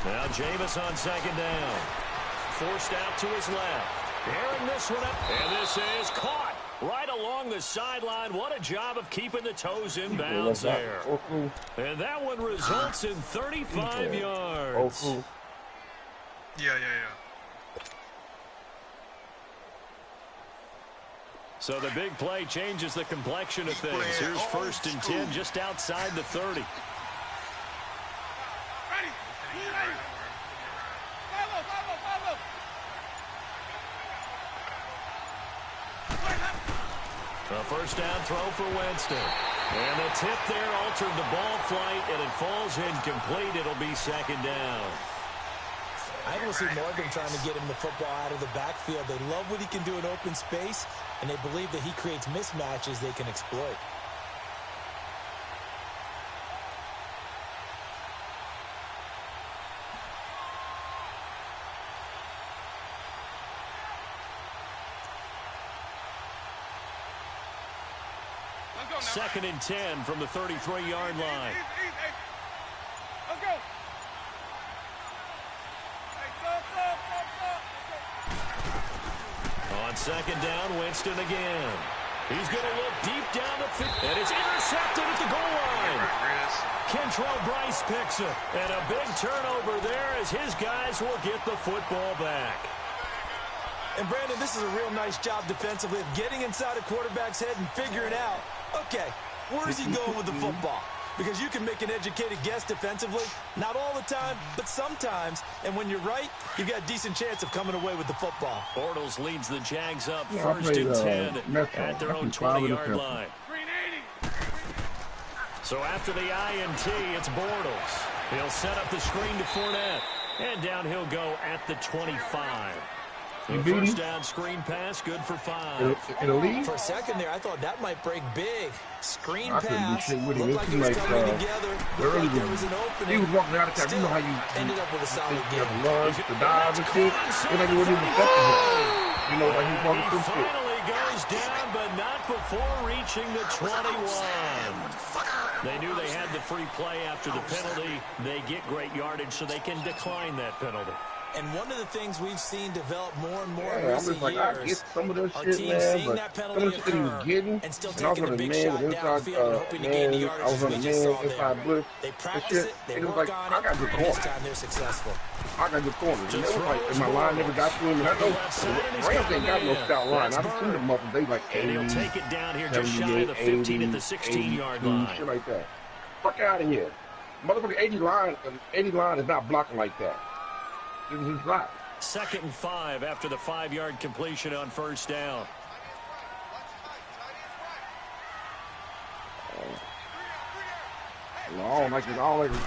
Now Jameis on second down. Forced out to his left. Airing this one up. And this is caught right along the sideline. What a job of keeping the toes in bounds there. And that one results in 35 yards. Yeah. So the big play changes the complexion of things. Here's 1st and 10 just outside the 30. A first down throw for Winston. And the tip there altered the ball flight, and it falls incomplete. It'll be second down. I don't see Morgan trying to get him the football out of the backfield. They love what he can do in open space, and they believe that he creates mismatches they can exploit. Second and 10 from the 33-yard line. Let's go. On second down, Winston again. He's going to look deep down the field, and it's intercepted at the goal line. Kentrell Bryce picks it, and a big turnover there as his guys will get the football back. And, Brandon, this is a real nice job defensively of getting inside a quarterback's head and figuring out, okay, where's he going with the football? Because you can make an educated guess defensively, not all the time, but sometimes. And when you're right, you've got a decent chance of coming away with the football. Bortles leads the Jags up 1st and 10 at their own 20-yard line. So after the INT, it's Bortles. He'll set up the screen to Fournette. And down he'll go at the 25. The first down screen pass, good for 5. For a second there, I thought that might break big. Screen pass, looked like it was coming together. Looked like there was an opening. He was walking out of town. You know how you ended up with a solid game. The lunge, the dive and shit. It's like it wasn't even effective. You know, like he was walking through shit. Finally goes down, but not before reaching the 21. They knew they had the free play after the penalty. They get great yardage, so they can decline that penalty. And one of the things we've seen develop more and more in I'm recent just like, years, I get some of those our shit, team man, seeing but that some penalty of the shit he was occur getting, and still and also taking a the big man shot with downfield and hoping to gain the man, I was yardage on we the just man saw inside there. blitz. They practice shit, it, they was work like, on I it, got good and this corners. time they're successful. I got good corners. And it was like, and my line never got to him. And I know the Rams ain't got no stout line. I've seen them up and they like 80, and he'll take it down here just shy of the 15 at the 16-yard line. Shit like that. Fuck out of here. Motherfucker 80 line is not blocking like that. This is his block. 2nd and 5 after the 5-yard completion on first down. I don't like to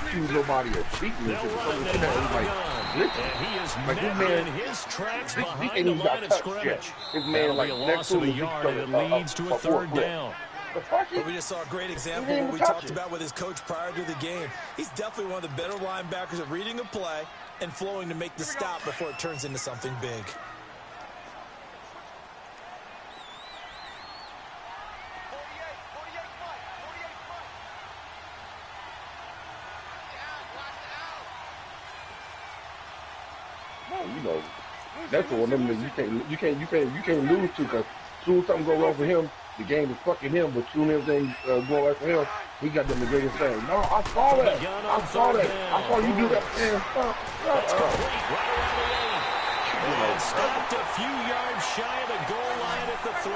accuse nobody of cheating. They'll run it and he is like met in his tracks behind the line of scrimmage. His man like a loss of a yard, and it leads to a 3rd down. But we just saw a great example of what we talked about with his coach prior to the game. He's definitely one of the better linebackers at reading a play and flowing to make the stop before it turns into something big. You know, that's one of them that you can't lose to, because as soon as something go wrong for him, the game is fucking him. But soon as everything go right for him, he got them the greatest thing. No, I saw that. I saw you do that. Man, That's complete right around the lane. And stopped a few yards shy of the goal line at the 3.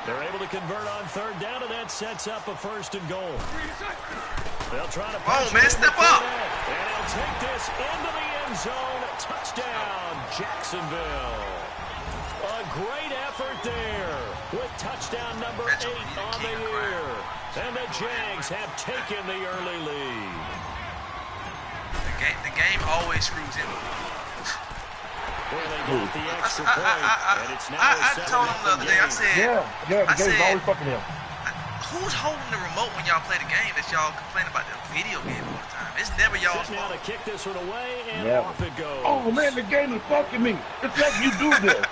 They're able to convert on 3rd down, and that sets up a 1st and goal. They'll try to step up. And he'll take this into the end zone. Touchdown, Jacksonville. A great effort there with touchdown number 8 on the year. And the Jags have taken the early lead. The game always screws him. Well, they got the extra point, and it's now I told him the other day, I said, the game's always fucking him. Who's holding the remote when y'all play the game that y'all complain about the video game all the time? It's never y'all's fault. Now to kick this one away, and off it goes. Oh, man, the game is fucking me. It's like you do this.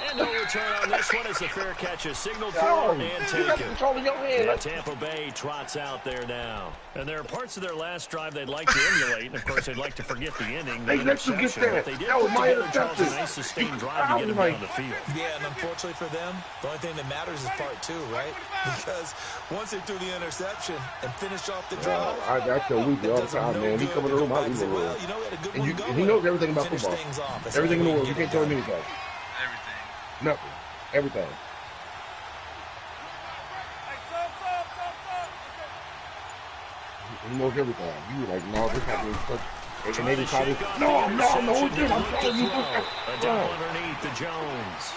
And no return on this one as the fair catch is signaled for and taken. And Tampa Bay trots out there now. And there are parts of their last drive they'd like to emulate. And, of course, they'd like to forget the ending, the interception. But they did put together, Charles, a nice sustained drive to get them down the field. Yeah, and unfortunately for them, the only thing that matters is part two, right? Because once they threw the interception and finished off the drive, I tell Weezy all the time, man. He come in the room, I leave the room. And he knows everything about football. Everything in the world. You can't tell him anything. Everything. Nothing. Everything. He knows everything. You were like, no, this has to be such. And they decided, no, I'm telling you. A double underneath to Jones.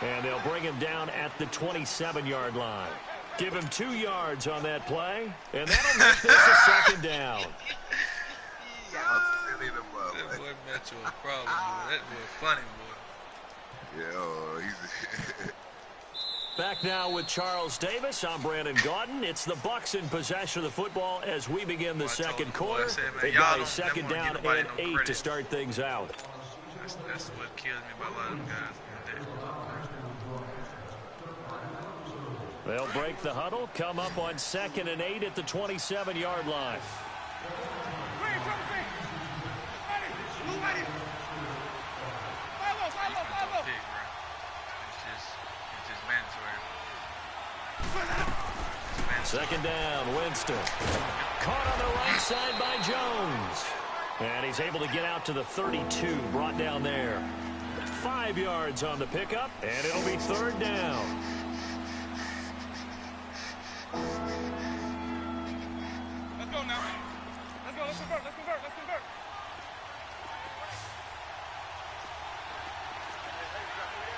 And they'll bring him down at the 27-yard line. Give him 2 yards on that play, and that'll make this a second down. That boy Metro a problem, boy. That boy funny, boy. Yeah, he's Back now with Charles Davis. I'm Brandon Gaudin. It's the Bucs in possession of the football as we begin the second quarter. They've got a second down and 8 to start things out. That's what kills me about a lot of them guys. They'll break the huddle, come up on 2nd and 8 at the 27-yard line. Second down, Winston. Caught on the right side by Jones. And he's able to get out to the 32, brought down there. 5 yards on the pickup, and it'll be 3rd down. Let's go now. Let's convert.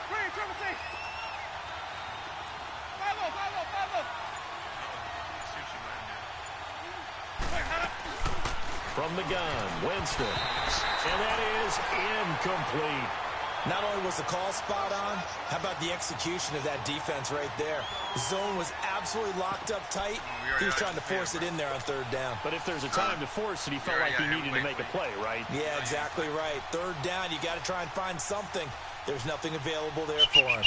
Green, Trevor, see. Follow. From the gun, Winston. And that is incomplete. not only was the call spot on, how about the execution of that defense right there? The zone was absolutely locked up tight. He was trying to force it in there on 3rd down. But if there's a time to force it, he felt like he needed to make a play, right? Yeah, exactly right. 3rd down, you got to try and find something. There's nothing available there for him.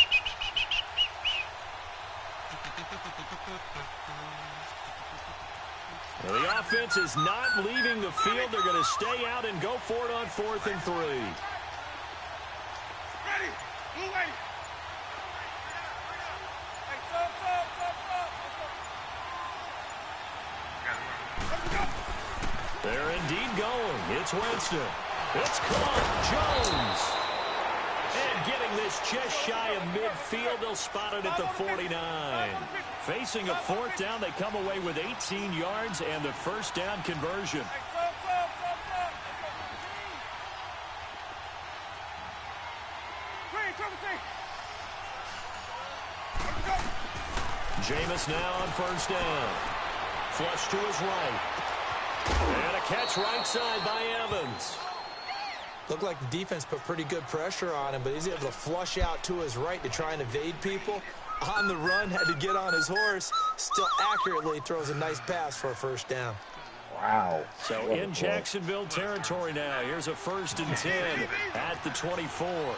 Well, the offense is not leaving the field. They're going to stay out and go for it on 4th and 3. Ready. Blue lady. Hey, stop. Let's go. They're indeed going. It's Winston. It's caught. Jones. And getting this just shy of midfield, they'll spot it at the 49. Facing a 4th down, they come away with 18 yards and the 1st down conversion. Jameis now on 1st down. Flush to his right. And a catch right side by Evans. Looked like the defense put pretty good pressure on him, but he's able to flush out to his right to try and evade people. On the run, had to get on his horse. Still accurately throws a nice pass for a 1st down. Wow. So in Jacksonville territory now. Here's a 1st and 10 at the 24.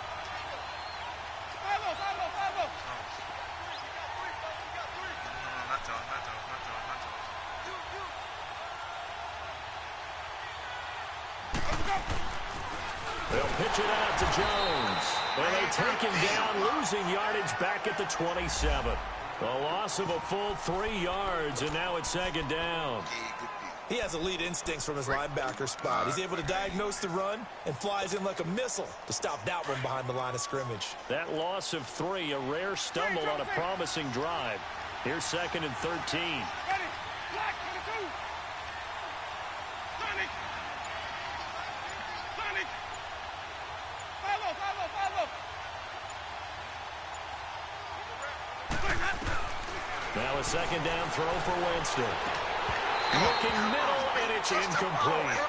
They'll pitch it out to Jones. And they take him down, losing yardage back at the 27. A loss of a full 3 yards, and now it's 2nd down. He has elite instincts from his linebacker spot. He's able to diagnose the run and flies in like a missile to stop that one behind the line of scrimmage. That loss of 3, a rare stumble on a promising drive. Here's 2nd and 13. Ready. Black, 22. Sonic. Now a 2nd down throw for Winston. Looking middle, and it's incomplete.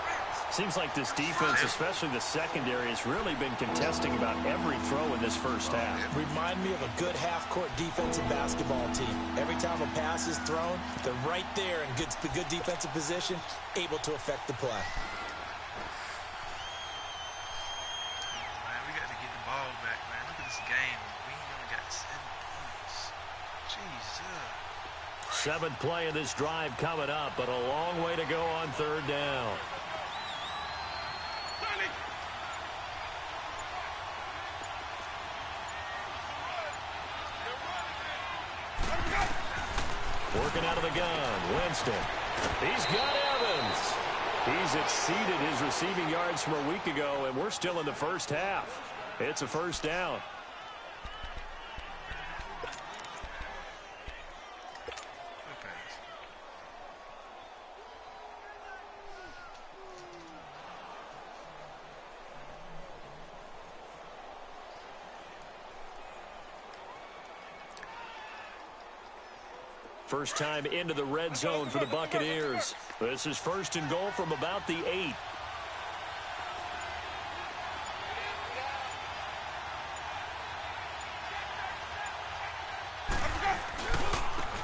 Seems like this defense, especially the secondary, has really been contesting about every throw in this 1st half. Remind me of a good half-court defensive basketball team. Every time a pass is thrown, they're right there in good defensive position, able to affect the play. Man, we got to get the ball back, man. Look at this game. We ain't 7th play of this drive coming up, but a long way to go on 3rd down. Working out of the gun, Winston. He's got Evans. He's exceeded his receiving yards from a week ago, and we're still in the first half. It's a 1st down. First time into the red zone for the Buccaneers. This is 1st and goal from about the 8.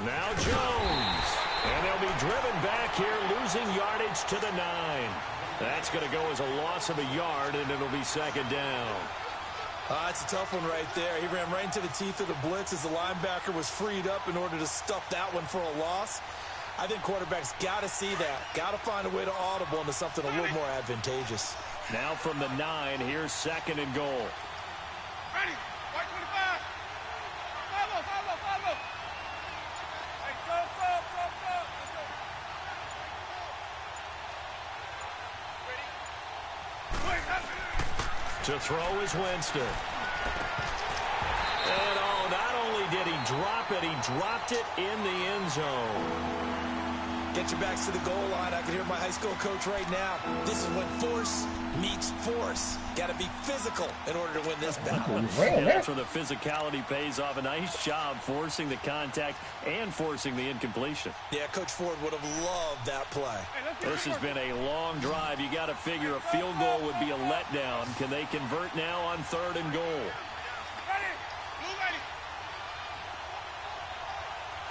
Now Jones. And they'll be driven back here, losing yardage to the 9. That's going to go as a loss of a yard, and it'll be 2nd down. It's a tough one right there. He ran right into the teeth of the blitz as the linebacker was freed up in order to stuff that one for a loss. I think quarterbacks got to see that. Got to find a way to audible into something a little more advantageous. Now from the 9, here's 2nd and goal. Ready. White 25. Follow. Hey, stop. Let's go. Ready? To throw is Winston. And not only did he drop it, he dropped it in the end zone. Get your backs to the goal line. I can hear my high school coach right now. This is when force meets force. Got to be physical in order to win this battle. Yeah, that's where the physicality pays off. A nice job forcing the contact and forcing the incompletion. Yeah, Coach Ford would have loved that play. This has been a long drive. You got to figure a field goal would be a letdown. Can they convert now on 3rd and goal? Ready. Blue ready.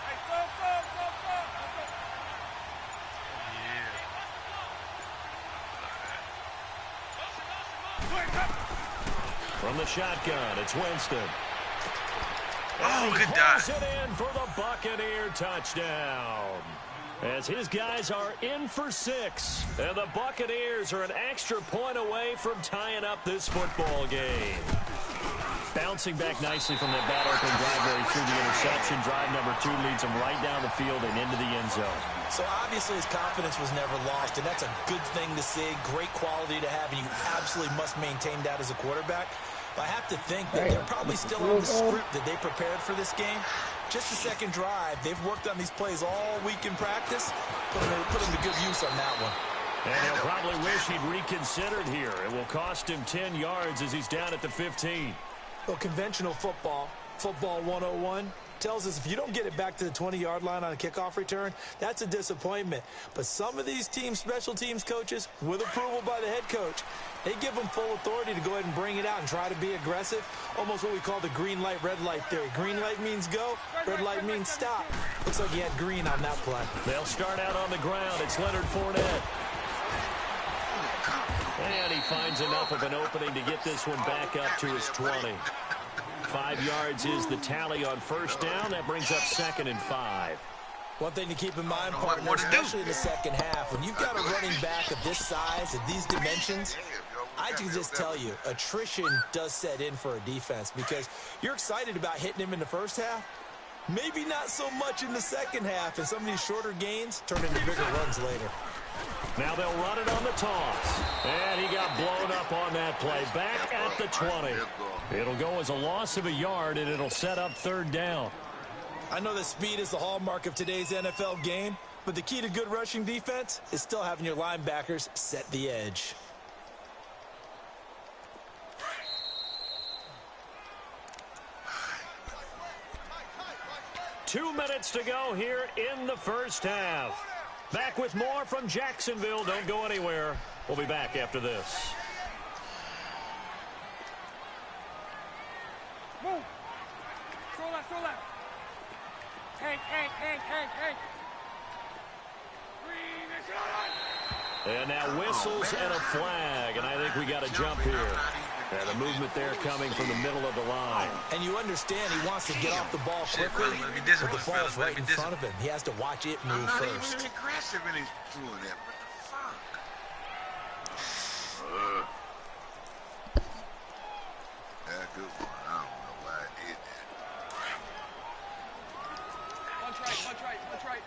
Hey, stop. From the shotgun, it's Winston. Oh, good dive. It in for the Buccaneer touchdown. As his guys are in for 6. And the Buccaneers are an extra point away from tying up this football game. Bouncing back nicely from that bad opening drive where he threw the interception. Drive number 2 leads him right down the field and into the end zone. So obviously his confidence was never lost, and that's a good thing to see. Great quality to have, and you absolutely must maintain that as a quarterback. But I have to think that they're probably still on the script that they prepared for this game. Just the 2nd drive. They've worked on these plays all week in practice. Put them to good use on that one. And he'll probably wish he'd reconsidered here. It will cost him 10 yards as he's down at the 15. Well, conventional football 101, tells us if you don't get it back to the 20-yard line on a kickoff return, that's a disappointment. But some of these teams, special teams coaches, with approval by the head coach, they give them full authority to go ahead and bring it out and try to be aggressive. Almost what we call the green light, red light theory. Green light means go, red light means stop. Looks like he had green on that play. They'll start out on the ground. It's Leonard Fournette. And he finds enough of an opening to get this one back up to his 20. 5 yards is the tally on 1st down. That brings up 2nd and 5. One thing to keep in mind, partner, especially in the second half, when you've got a running back of this size, of these dimensions, I can just tell you, attrition does set in for a defense because you're excited about hitting him in the first half. Maybe not so much in the second half, and some of these shorter gains turn into bigger runs later. Now they'll run it on the toss. And he got blown up on that play. Back at the 20. It'll go as a loss of a yard, and it'll set up 3rd down. I know that speed is the hallmark of today's NFL game, but the key to good rushing defense is still having your linebackers set the edge. Two minutes to go here in the first half. Back with more from Jacksonville. Don't go anywhere. We'll be back after this. Move. Throw that. Hank. Green is on. And now whistles and a flag, and I think we got a jump here. And the movement there coming from the middle of the line. And you understand he wants to get off the ball Shit, quickly, brother, let me but discipline, the ball's brother, right let in me front of him. He has to watch it I'm move not first. even aggressive and he's doing that. What the fuck? That's a good one. I don't know why I did that. Punch right, punch right, punch right.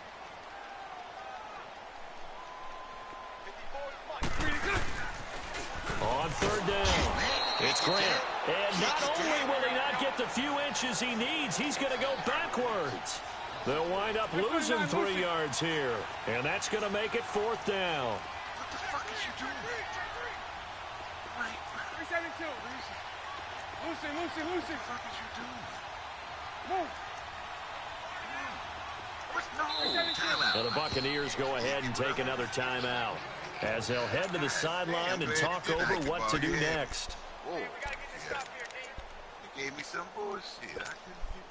On third down, it's Grant. And not only will he not get the few inches he needs, he's going to go backwards. They'll wind up losing 3 yards here. And that's going to make it fourth down. What the fuck is you doing? Right. 372. Loosen, loosen, loosen. What the fuck is you doing? Move. What's no? Timeout. Now the Buccaneers go ahead and take another timeout as they'll head to the sideline and talk over what to do next. Whoa. Yeah. You gave me some bullshit. I couldn't get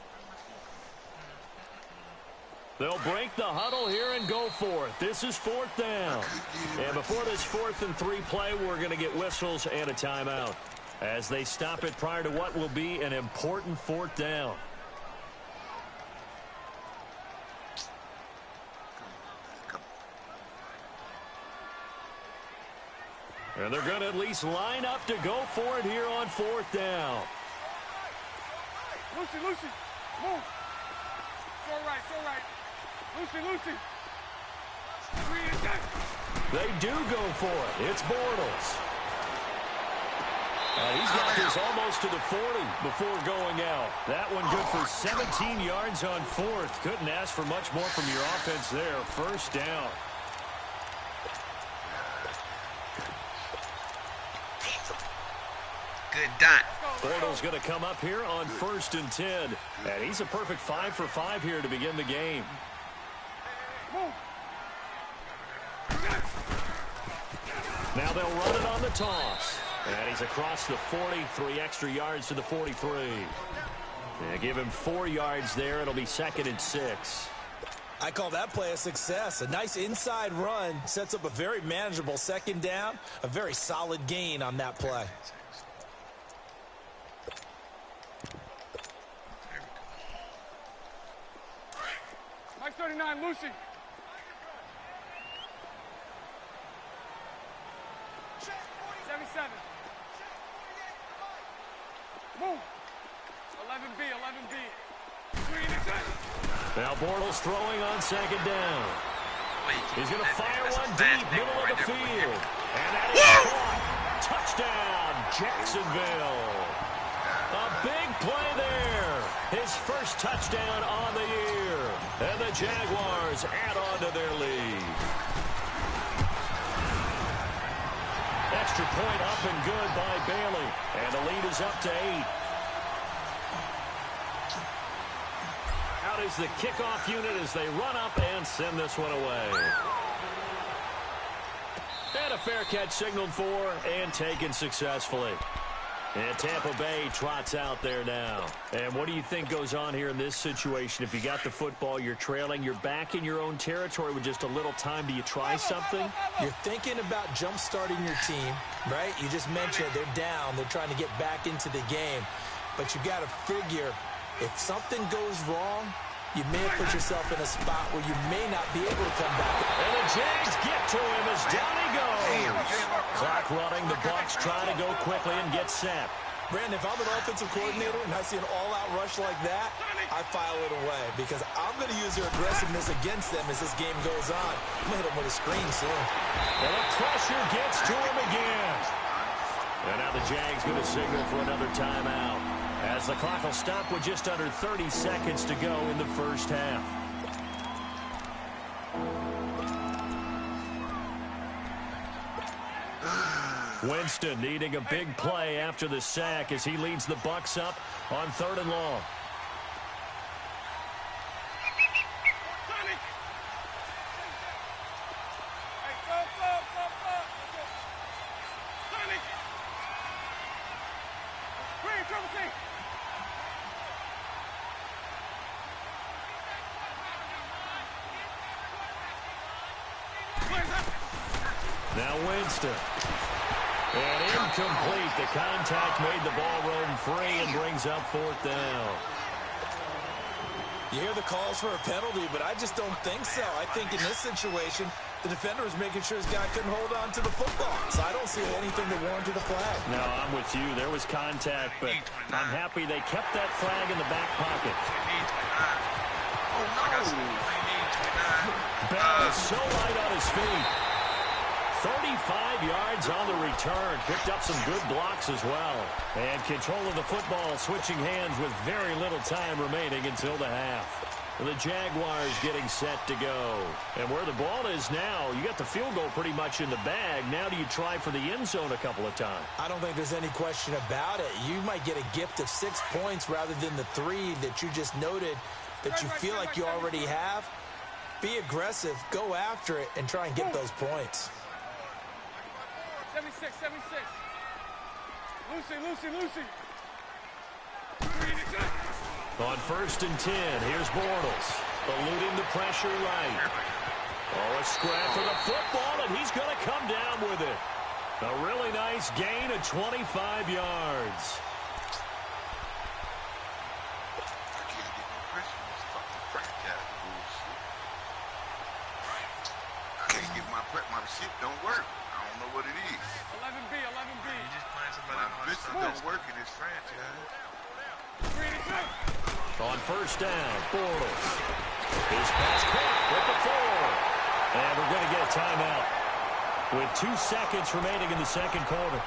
They'll break the huddle here and go for it. This is fourth down. And before this 4th and 3 play, we're going to get whistles and a timeout as they stop it prior to what will be an important fourth down. And they're going to at least line up to go for it here on fourth down. Lucy, Lucy. Move. So right, so right. Lucy, Lucy. 3 and 10. They do go for it. It's Bortles. He's got this almost to the 40 before going out. That one good for 17 yards on fourth. Couldn't ask for much more from your offense there. First down. Good dot. Bortles going to come up here on 1st and 10. And he's a perfect 5 for 5 here to begin the game. Move. Now they'll run it on the toss. And he's across the 40, 3 extra yards to the 43. And give him 4 yards there. It'll be 2nd and 6. I call that play a success. A nice inside run sets up a very manageable 2nd down. A very solid gain on that play. Mike 39, Lucy. Move. 11B, 11B. 3 and 10. Now Bortles throwing on 2nd down. He's going to fire one deep, middle of the field. And that is caught. Touchdown, Jacksonville. A big play there. His first touchdown on the year. And the Jaguars add on to their lead. Extra point up and good by Bailey. And the lead is up to 8. Out is the kickoff unit as they run up and send this one away. And a fair catch signaled for and taken successfully. And Tampa Bay trots out there now. And what do you think goes on here in this situation? If you got the football, you're trailing, you're back in your own territory with just a little time. Do you try something? You're thinking about jump-starting your team, right? You just mentioned they're down. They're trying to get back into the game. But you got to figure, if something goes wrong, you may have put yourself in a spot where you may not be able to come back. And the Jags get to him as down he goes. Clock running. The Bucs try to go quickly and get set. Brandon, if I'm an offensive coordinator and I see an all-out rush like that, I file it away because I'm going to use their aggressiveness against them as this game goes on. I'm going to hit them with a screen soon. And the pressure gets to him again. And now the Jags going to signal for another timeout as the clock will stop with just under 30 seconds to go in the first half. Winston needing a big play after the sack as he leads the Bucs up on 3rd and long. Now Winston. And incomplete. The contact made the ball roam free and brings up 4th down. You hear the calls for a penalty, but I just don't think so. I think in this situation, the defender was making sure his guy couldn't hold on to the football. So I don't see anything to warrant to the flag. No, I'm with you. There was contact, but I'm happy they kept that flag in the back pocket. Oh, no. Bell is so light on his feet. 35 yards on the return. Picked up some good blocks as well. And control of the football switching hands with very little time remaining until the half. The Jaguars getting set to go. And where the ball is now, you got the field goal pretty much in the bag. Now do you try for the end zone a couple of times? I don't think there's any question about it. You might get a gift of 6 points rather than the 3 that you just noted that you feel like you already have. Be aggressive, go after it, and try and get those points. 76, 76. Lucy. On 1st and 10, here's Bortles. Eluding the pressure right. Oh, a scrap for the football, and he's going to come down with it. A really nice gain of 25 yards. I can't get no pressure on this fucking franchise bullshit. I can't get my shit don't work. I don't know what it is. 11B. You just playing somebody My on business don't work in this franchise. On 1st down, Bortles. His pass caught with the 4. And we're going to get a timeout with 2 seconds remaining in the second quarter.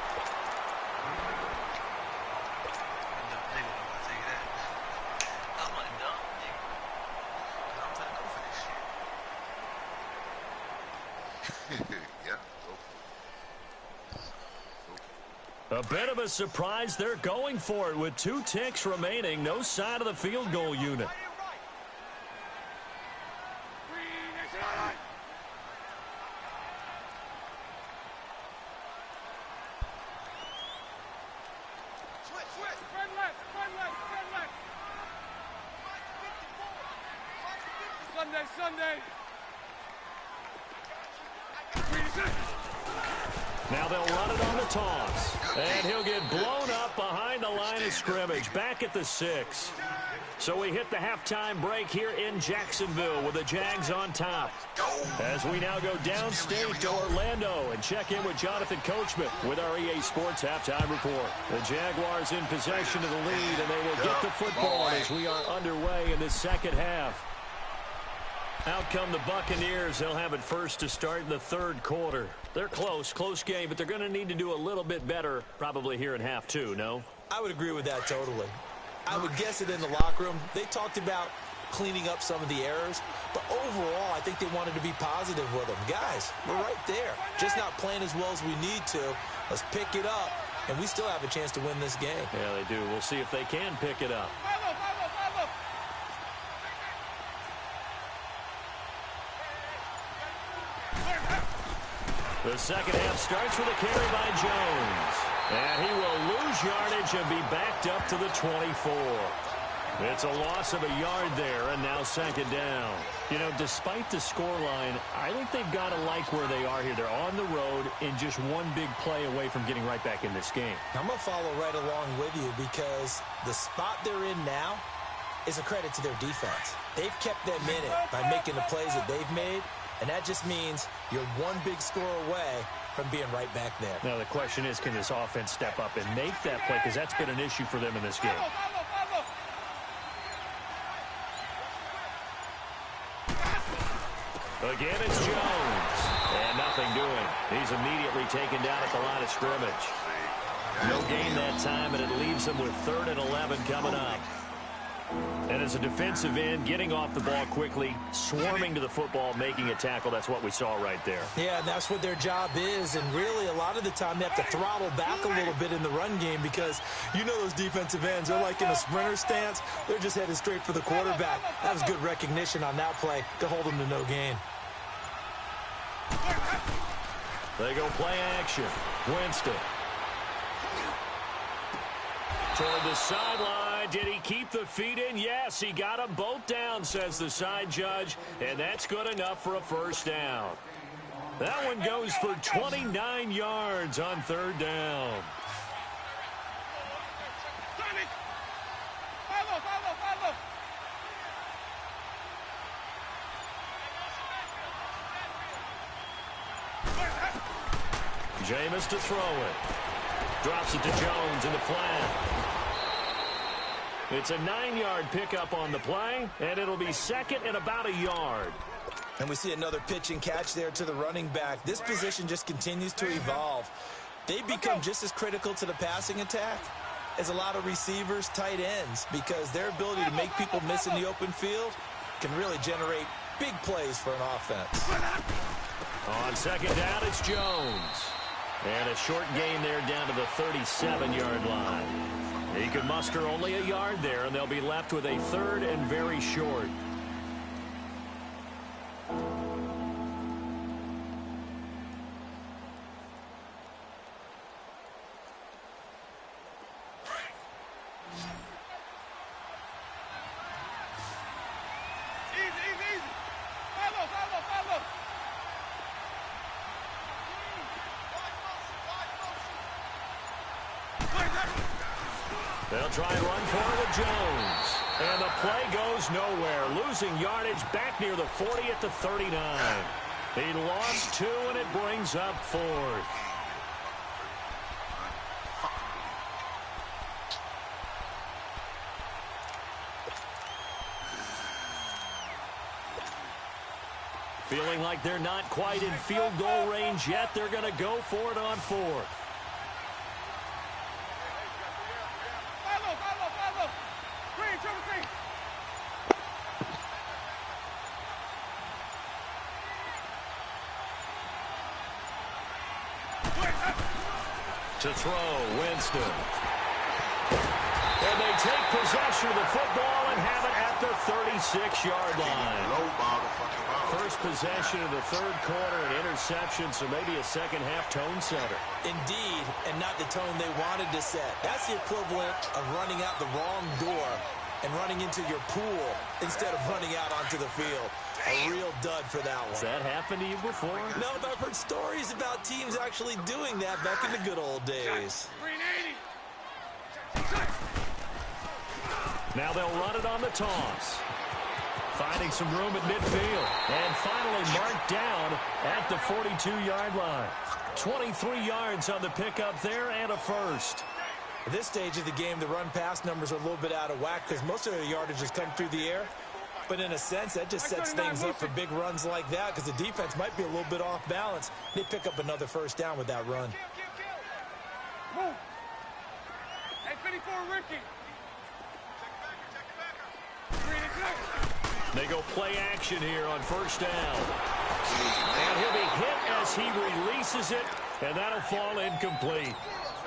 A bit of a surprise. They're going for it with 2 ticks remaining. No sign of the field goal unit. Sunday. Now they'll run it on the toss. And he'll get blown up behind the line of scrimmage. Back at the 6. So we hit the halftime break here in Jacksonville with the Jags on top. As we now go downstate to Orlando and check in with Jonathan Coachman with our EA Sports halftime report. The Jaguars in possession of the lead, and they will get the football as we are underway in the second half. Out come the Buccaneers. They'll have it first to start in the third quarter. They're close game, but they're going to need to do a little bit better probably here in half 2, no? I would agree with that totally. I would guess it in the locker room. They talked about cleaning up some of the errors, but overall, I think they wanted to be positive with them. Guys, we're right there. Just not playing as well as we need to. Let's pick it up, and we still have a chance to win this game. Yeah, they do. We'll see if they can pick it up. The second half starts with a carry by Jones. And he will lose yardage and be backed up to the 24. It's a loss of a yard there, and now second down. You know, despite the scoreline, I think they've got to like where they are here. They're on the road and just one big play away from getting right back in this game. I'm going to follow right along with you because the spot they're in now is a credit to their defense. They've kept them in it by making the plays that they've made, and that just means you're one big score away from being right back there. Now, the question is, can this offense step up and make that play? Because that's been an issue for them in this game. Again, it's Jones. And nothing doing. He's immediately taken down at the line of scrimmage. No gain that time, and it leaves him with 3rd and 11 coming up. And as a defensive end, getting off the ball quickly, swarming to the football, making a tackle, that's what we saw right there. Yeah, and that's what their job is. And really, a lot of the time, they have to throttle back a little bit in the run game because you know those defensive ends, they're like in a sprinter stance. They're just headed straight for the quarterback. That was good recognition on that play to hold them to no gain. They go play action. Winston. Toward the sideline. Did he keep the feet in? Yes, he got them both down, says the side judge, and that's good enough for a first down. That one goes for 29 yards on third down. Jameis to throw it. Drops it to Jones in the flat. It's a 9-yard pickup on the play, and it'll be second and about a yard. And we see another pitch and catch there to the running back. This position just continues to evolve. They become just as critical to the passing attack as a lot of receivers, tight ends, because their ability to make people miss in the open field can really generate big plays for an offense. On second down, it's Jones. And a short gain there down to the 37-yard line. He could muster only a yard there, and they'll be left with a third and very short. They'll try and run for it with Jones. And the play goes nowhere. Losing yardage back near the 40 at the 39. He lost 2, and it brings up 4th. Feeling like they're not quite in field goal range yet. They're going to go for it on 4th. To throw, Winston. And they take possession of the football and have it at the 36-yard line. First possession of the third quarter, an interception, so maybe a second-half tone setter. Indeed, and not the tone they wanted to set. That's the equivalent of running out the wrong door and running into your pool instead of running out onto the field. A real dud for that one. Has that happened to you before? No, but I've heard stories about teams actually doing that back in the good old days. Now they'll run it on the toss. Finding some room at midfield. And finally marked down at the 42-yard line. 23 yards on the pickup there and a first. At this stage of the game, the run-pass numbers are a little bit out of whack because most of their yardage has come through the air. But in a sense, that just sets things up for big runs like that because the defense might be a little bit off balance. They pick up another first down with that run. Move. Hey, 54, Ricky. They go play action here on first down. And he'll be hit as he releases it, and that'll fall incomplete.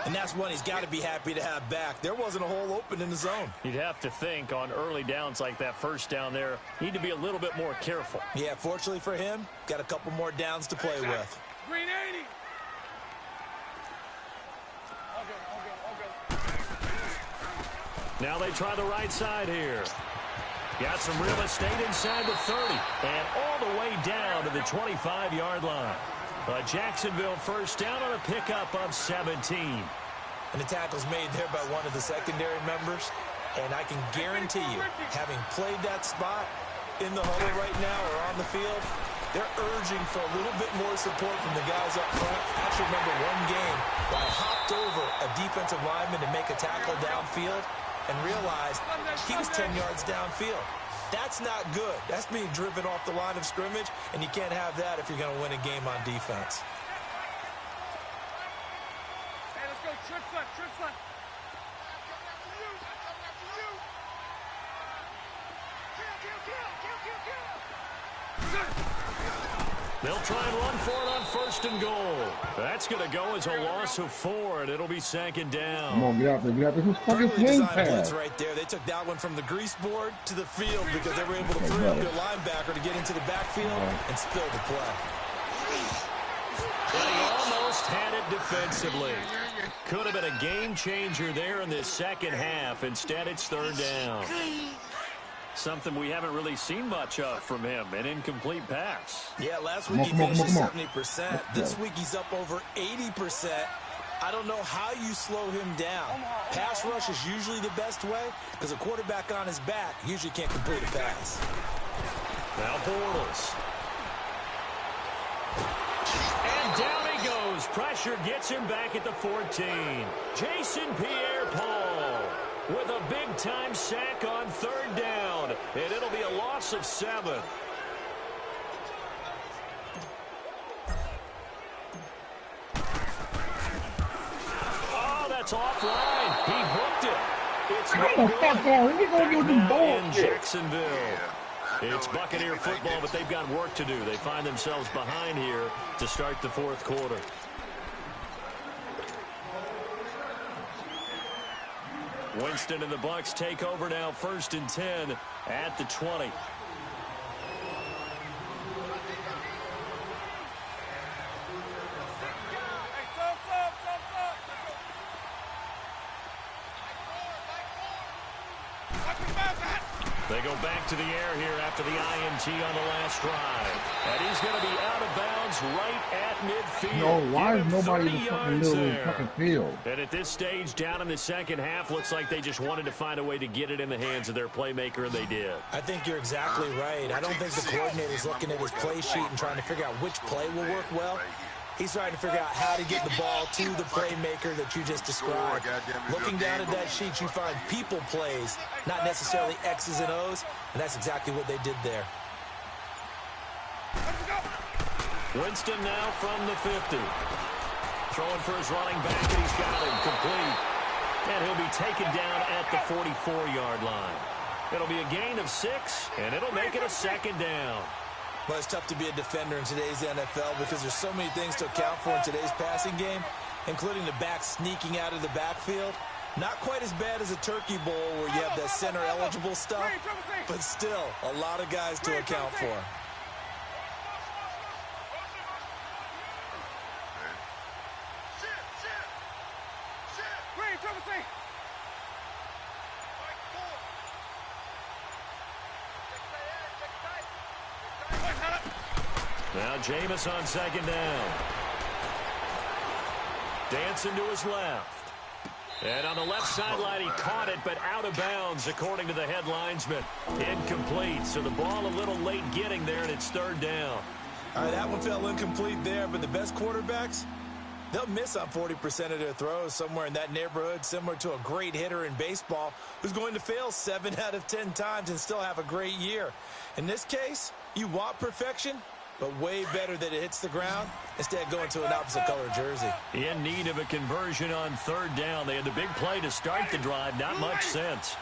And that's one he's got to be happy to have back. There wasn't a hole open in the zone. You'd have to think on early downs like that first down there, need to be a little bit more careful. Yeah, fortunately for him, got a couple more downs to play with. Green 80. Now they try the right side here. Got some real estate inside the 30 and all the way down to the 25-yard line. A Jacksonville first down on a pickup of 17. And the tackle's made there by one of the secondary members. And I can guarantee you, having played that spot in the huddle right now or on the field, they're urging for a little bit more support from the guys up front. I actually remember one game where I hopped over a defensive lineman to make a tackle downfield and realized he was 10 yards downfield. That's not good. That's being driven off the line of scrimmage, and you can't have that if you're going to win a game on defense. Hey, let's go. Trip front, trip front. They'll try and run for it on first and goal. That's going to go as a loss of 4, and it'll be second down. Come on, get out there. Get out there. Who's fucking playing pass? Right there. They took that one from the grease board to the field because they were able to free up their linebacker to get into the backfield and spill the play. But he almost had it defensively. Could have been a game changer there in this second half. Instead, it's third down. Something we haven't really seen much of from him, an incomplete pass. Yeah, last week he finished at 70%. This week he's up over 80%. I don't know how you slow him down. Pass rush is usually the best way because a quarterback on his back usually can't complete a pass. Now Bortles. And down he goes. Pressure gets him back at the 14. Jason Pierre-Paul with a big-time sack on 3rd down. And it'll be a loss of 7. Oh, that's offline. He hooked it. It's no good. Now in Jacksonville. It's Buccaneer football, but they've got work to do. They find themselves behind here to start the 4th quarter. Winston and the Bucs take over now, 1st and 10 at the 20. They go back to the air here after the INT on the last drive. And he's going to be out of bounds right at midfield. No, why is nobody in the fucking middle of the fucking field? And at this stage, down in the 2nd half, looks like they just wanted to find a way to get it in the hands of their playmaker, and they did. I think you're exactly right. I don't think the coordinator's looking at his play sheet and trying to figure out which play will work well. He's trying to figure out how to get the ball to the playmaker that you just described. Looking down at that sheet, you find people plays, not necessarily X's and O's, and that's exactly what they did there. Winston now from the 50. Throwing for his running back, and he's got him complete. And he'll be taken down at the 44-yard line. It'll be a gain of 6, and it'll make it a 2nd down. Well, it's tough to be a defender in today's NFL because there's so many things to account for in today's passing game, including the back sneaking out of the backfield. Not quite as bad as a turkey bowl where you have that center-eligible stuff, but still a lot of guys to account for. Now Jameis on 2nd down. Dancing to his left. And on the left sideline, he caught it, but out of bounds, according to the head linesman. Incomplete, so the ball a little late getting there, and it's 3rd down. All right, that one fell incomplete there, but the best quarterbacks, they'll miss on 40% of their throws, somewhere in that neighborhood, similar to a great hitter in baseball who's going to fail 7 out of 10 times and still have a great year. In this case, you want perfection, but way better that it hits the ground instead of going to an opposite color jersey. In need of a conversion on 3rd down. They had the big play to start the drive. Not much sense.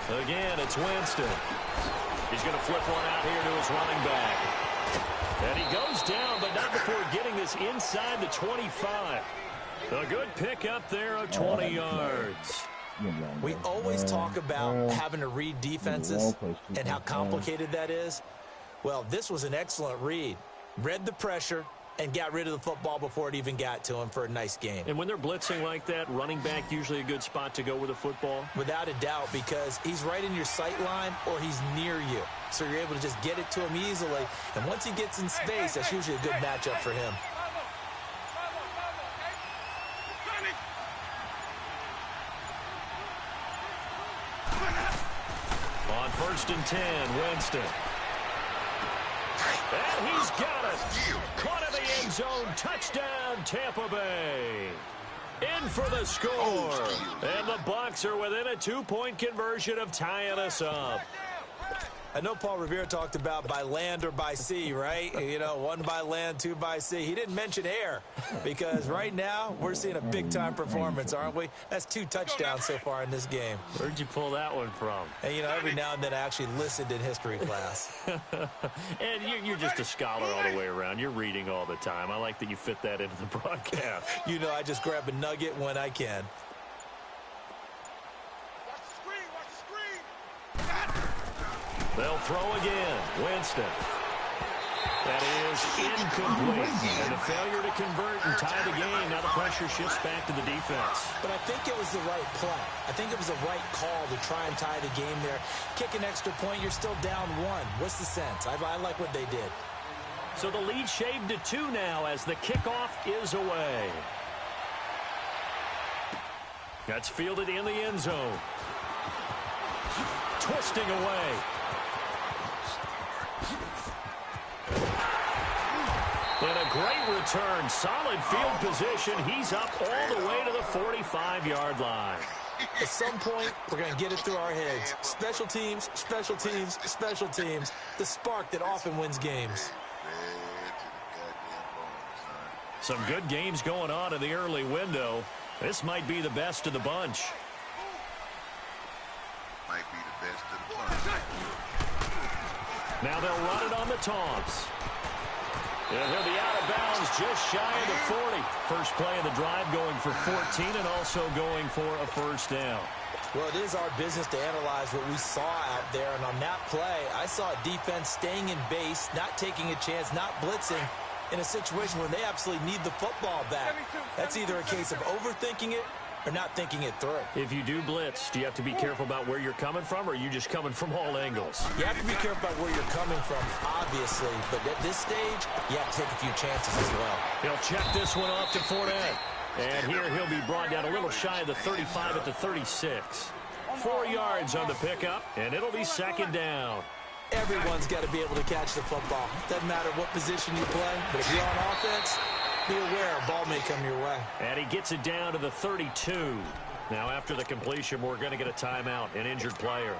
Again, it's Winston. He's going to flip one out here to his running back. And he goes down, but not before getting this inside the 25. A good pickup there of 20 yards. We always talk about having to read defenses and how complicated that is. Well, this was an excellent read. Read the pressure and got rid of the football before it even got to him for a nice game. And when they're blitzing like that, running back usually a good spot to go with the football? Without a doubt, because he's right in your sight line or he's near you. So you're able to just get it to him easily. And once he gets in space, that's usually a good matchup for him. On 1st and 10, Winston. And he's got it. Caught in the end zone. Touchdown, Tampa Bay. In for the score. And the Bucs are within a 2-point conversion of tying us up. I know Paul Revere talked about by land or by sea, right? You know, 1 by land, 2 by sea. He didn't mention air because right now we're seeing a big-time performance, aren't we? That's 2 touchdowns so far in this game. Where'd you pull that one from? And, you know, every now and then I actually listened in history class. And you're just a scholar all the way around. You're reading all the time. I like that you fit that into the broadcast. You know, I just grab a nugget when I can. They'll throw again. Winston. That is incomplete. And the failure to convert and tie the game. Now the pressure shifts back to the defense. But I think it was the right play. I think it was the right call to try and tie the game there. Kick an extra point, you're still down 1. What's the sense? I like what they did. So the lead shaved to 2 now as the kickoff is away. That's fielded in the end zone. Twisting away. And a great return. Solid field position. He's up all the way to the 45-yard line. At some point, we're going to get it through our heads. Special teams, special teams, special teams. The spark that often wins games. Some good games going on in the early window. This might be the best of the bunch. Might be the best of the bunch. Now they'll run it on the taunts. And he'll be out of bounds just shy of the 40. First play of the drive going for 14 and also going for a first down. Well, it is our business to analyze what we saw out there. And on that play, I saw a defense staying in base, not taking a chance, not blitzing in a situation where they absolutely need the football back. That's either a case of overthinking it or not thinking it through. If you do blitz, do you have to be careful about where you're coming from, or are you just coming from all angles? You have to be careful about where you're coming from, obviously. But at this stage, you have to take a few chances as well. He'll check this one off to Fournette. And here he'll be brought down a little shy of the 35 at the 36. 4 yards on the pickup, and it'll be second down. Everyone's got to be able to catch the football. Doesn't matter what position you play, but if you're on offense, be aware a ball may come your way. And he gets it down to the 32. Now after the completion, we're going to get a timeout, an injured player.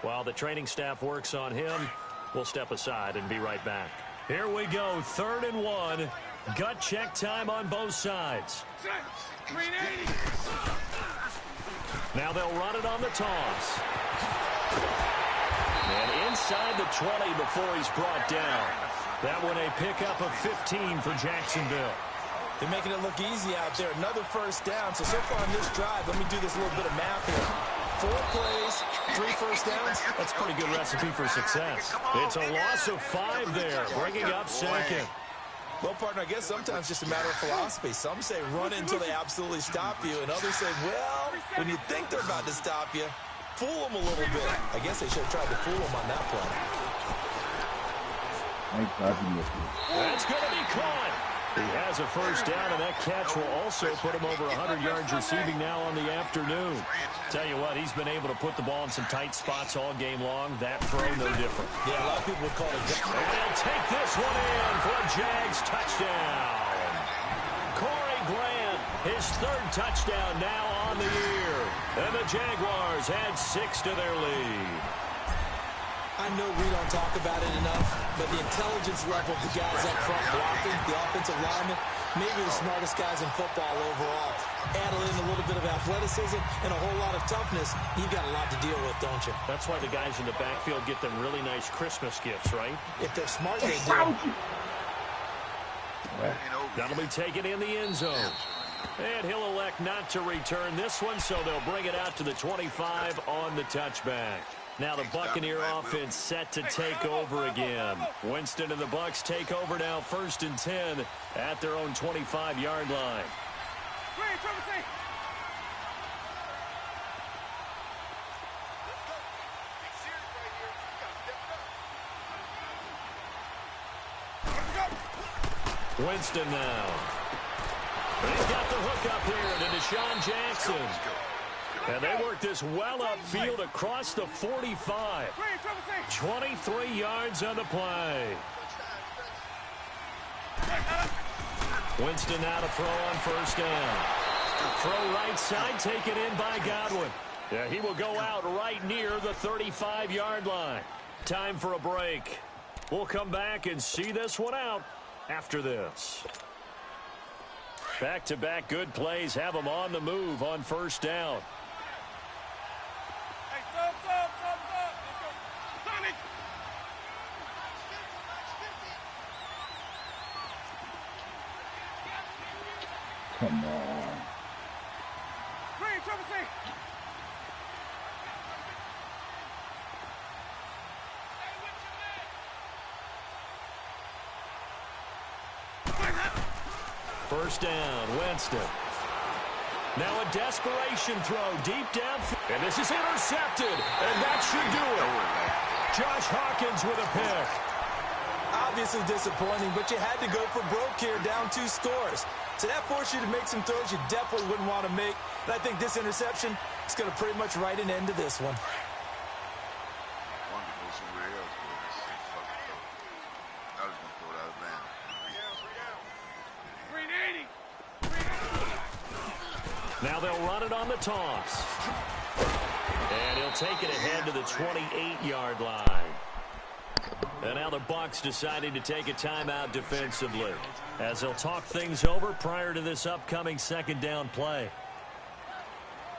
While the training staff works on him, we'll step aside and be right back. Here we go, 3rd and 1. Gut check time on both sides. Now they'll run it on the toss. And inside the 20 before he's brought down. That one a pickup of 15 for Jacksonville. They're making it look easy out there. Another first down. So far on this drive, let me do this little bit of math here. 4 plays, 3 first downs. That's a pretty good recipe for success. It's a loss of 5 there, bringing up second. Well, partner, I guess sometimes it's just a matter of philosophy. Some say run until they absolutely stop you, and others say, well, when you think they're about to stop you, fool them a little bit. I guess they should have tried to fool them on that play. That's going to be caught. He has a first down, and that catch will also put him over 100 yards receiving now on the afternoon. Tell you what, he's been able to put the ball in some tight spots all game long. That throw, no different. Yeah, a lot of people would call it. And he'll take this one in for a Jags touchdown. Corey Grant, his 3rd touchdown now on the year. And the Jaguars add 6 to their lead. I know we don't talk about it enough, but the intelligence level of the guys up front blocking, the offensive linemen, maybe the smartest guys in football overall. Add in a little bit of athleticism and a whole lot of toughness, you've got a lot to deal with, don't you? That's why the guys in the backfield get them really nice Christmas gifts, right? If they're smart, they do. That'll be taken in the end zone. And he'll elect not to return this one, so they'll bring it out to the 25 on the touchback. Now the Buccaneer offense set to take over again. Winston and the Bucs take over now, 1st and 10 at their own 25-yard line. Winston now. He's got the hook up here to Deshaun Jackson. And they work this well upfield across the 45. 23 yards on the play. Winston now to throw on first down. Throw right side, taken in by Godwin. Yeah, he will go out right near the 35-yard line. Time for a break. We'll come back and see this one out after this. Back-to-back good plays have them on the move on first down. Come on. First down, Winston. Now a desperation throw deep down. And this is intercepted. And that should do it. Josh Hawkins with a pick. Obviously disappointing, but you had to go for broke here, down 2 scores. So that forced you to make some throws you definitely wouldn't want to make. And I think this interception is going to pretty much write an end to this one. Now they'll run it on the toss. And he'll take it ahead to the 28-yard line. And now the Bucs deciding to take a timeout defensively as they'll talk things over prior to this upcoming second down play.